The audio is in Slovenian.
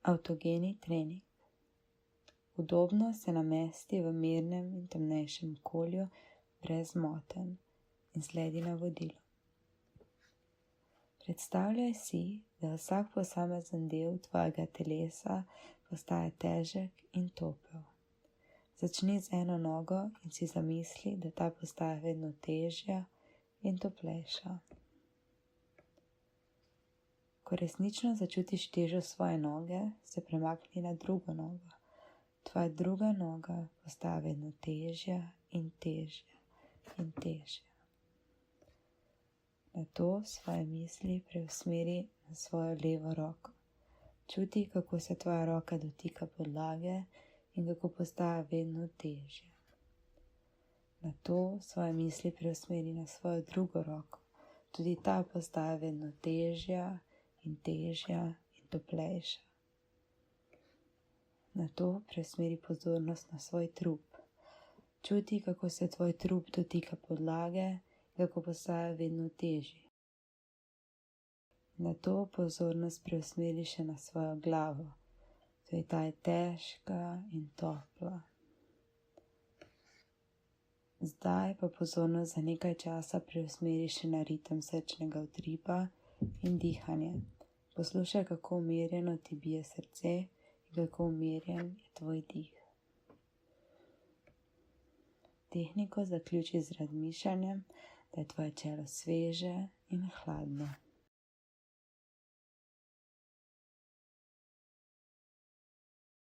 Avtogeni trening. Udobno se namesti v mirnem in temnejšem okolju brez motenj in sledi navodilu. Predstavljaj si, da vsak posamezen del tvojega telesa postaja težek in topel. Začni z eno nogo in si zamisli, da ta postaja vedno težja in toplejša. Ko resnično začutiš težo svoje noge, se premakni na drugo nogo. Tvoja druga noga postaja vedno težja in težja in težja. Nato svoje misli preusmeri na svojo levo roko. Čuti, kako se tvoja roka dotika podlage in kako postaja vedno težja. Nato svoje misli preusmeri na svojo drugo roko. Tudi ta postaja vedno težja in težja in toplejša. Nato preusmeri pozornost na svoj trup. Čuti, kako se tvoj trup dotika podlage, kako postaja vedno težji. Nato pozornost preusmeri še na svojo glavo. Tudi ta je težka in topla. Zdaj pa pozornost za nekaj časa preusmeri še na ritem srčnega utripa in dihanje. Poslušaj, kako umirjeno ti bije srce in kako umirjen je tvoj dih. Tehniko zaključi z razmišljanjem, da je tvoje čelo sveže in hladno.